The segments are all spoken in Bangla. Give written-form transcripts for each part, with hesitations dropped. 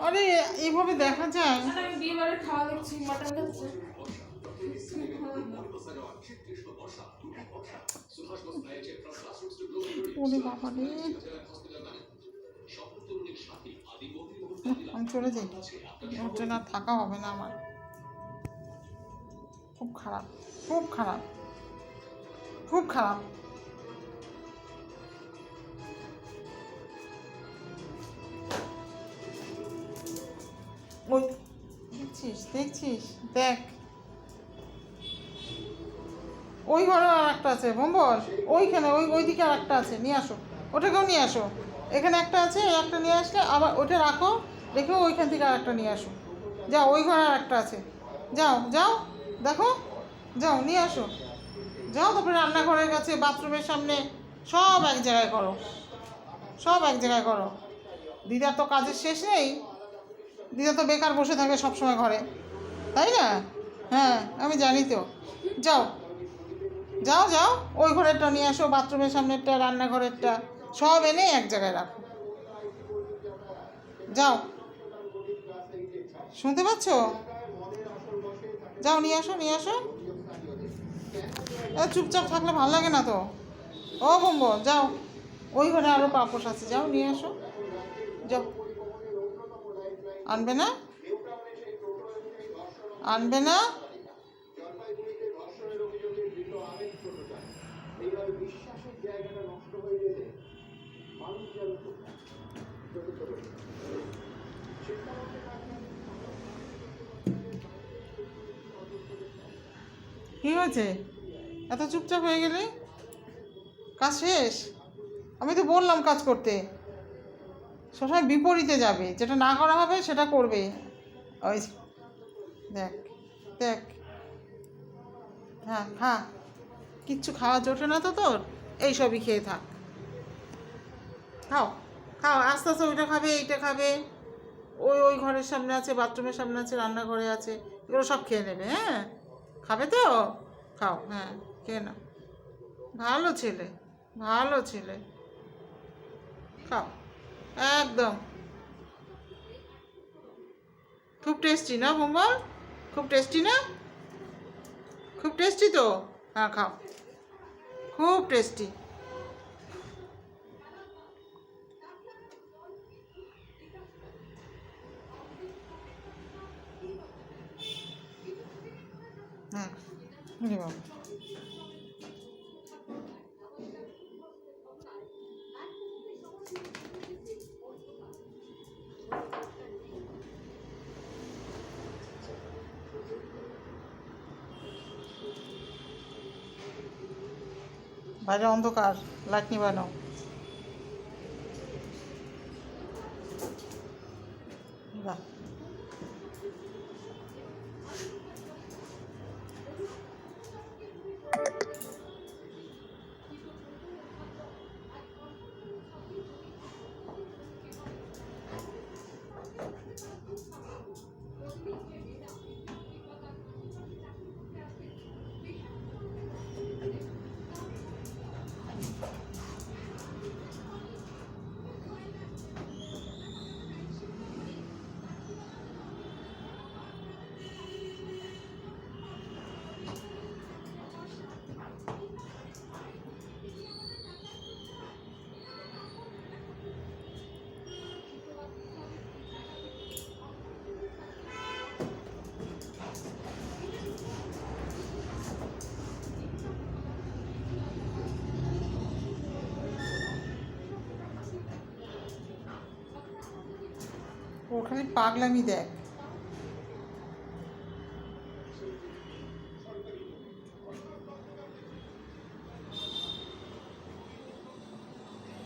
আরে এইভাবে দেখা যায়? আমি বিয়ে বাড়ির খাওয়া দেখছি, মাটন খাচ্ছে। ওরে বাবা রে, আমি চলে যাই, ওটা না থাকা হবে না আমার। খুব খারাপ, খুব খারাপ, খুব খারাপ। ওই দেখছিস দেখছিস, দেখ ওই ঘরে আর একটা আছে বম্বল, ওইখানে ওইদিকে আর একটা আছে, নিয়ে আসো, ওটাকেও নিয়ে আসো। এখানে একটা আছে, একটা নিয়ে আসলে আবার ওইটা রাখো, রেখেও ওইখান থেকে আর একটা নিয়ে আসো। যাও, ওই ঘরে আর একটা আছে, যাও যাও দেখো, যাও নিয়ে আসো, যাও। তারপরে রান্নাঘরের কাছে, বাথরুমের সামনে, সব এক জায়গায় করো, সব এক জায়গায় করো। দিদার তো কাজের শেষ নেই, দিদা তো বেকার বসে থাকে সবসময় ঘরে, তাই না? হ্যাঁ আমি জানি তো। যাও যাও যাও, ওই ঘরেরটা নিয়ে আসো, বাথরুমের সামনেরটা, রান্নাঘরেরটা, সব এনে এক জায়গায় রাখো। যাও, শুনতে পাচ্ছ? যাও নিয়ে আসো, নিয়ে আসো। চুপচাপ থাকলে ভালো লাগে না তো। ও বম্বল যাও, ওই ঘরে আরও পাপোশ আছে, যাও নিয়ে আসো, যাও। আনবে না, আনবে না? কি হয়েছে, এত চুপচাপ হয়ে গেলে? কাজ শেষ? আমি তো বললাম কাজ করতে, সবসময় বিপরীতে যাবে, যেটা না করা হবে সেটা করবে। ওই দেখ দেখ, হ্যাঁ হ্যাঁ, কিচ্ছু খাওয়া জোটে না তো তোর, এইসবই খেয়ে থাক। খাও খাও, আস্তে আস্তে ওইটা খাবে, এইটা খাবে, ওই ঘরের সামনে আছে, বাথরুমের সামনে আছে, রান্নাঘরে আছে, এগুলো সব খেয়ে নেবে। হ্যাঁ খাবে তো, খাও, হ্যাঁ খেয়ে নাও। ভালো ছেলে, ভালো ছেলে, খাও একদম। খুব টেস্টি না বম্বল, খুব টেস্টি না, খুব টেস্টি তো, হ্যাঁ খাও, খুব টেস্টি। হ্যাঁ বাবা, বাইরে অন্ধকার, লাইট নিবানো। বাহ, ওর খালি পাগলামি দেখ।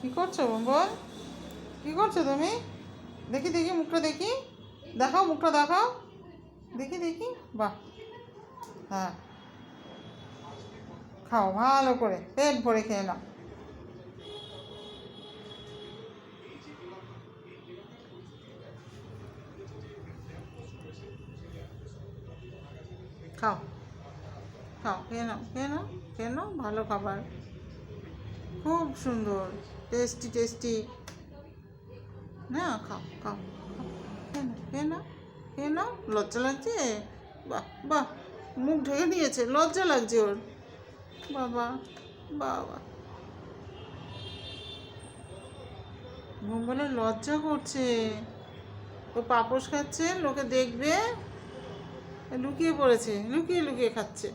কি করছো বম্বল, কি করছো তুমি? দেখি দেখি মুখটা দেখি, দেখাও মুখটা দেখাও, দেখি দেখি। বাহ, হ্যাঁ খাও ভালো করে, পেট ভরে খেয়ে নাও। খাও খাও, খেয়ে নাও খেয়ে নাও খেয়ে নাও, ভালো খাবার, খুব সুন্দর, টেস্টি টেস্টি। না খাও খাও খাও, খেয়ে নাও লজ্জা লাগছে? বাহ বাহ, মুখ ঢেকে নিয়েছে, লজ্জা লাগছে ওর। বাবা বাবা, বলে লজ্জা করছে। ও পাপোশ খাচ্ছে, লোকে দেখবে, লুকিয়ে পড়েছে, লুকিয়ে লুকিয়ে খাচ্ছে।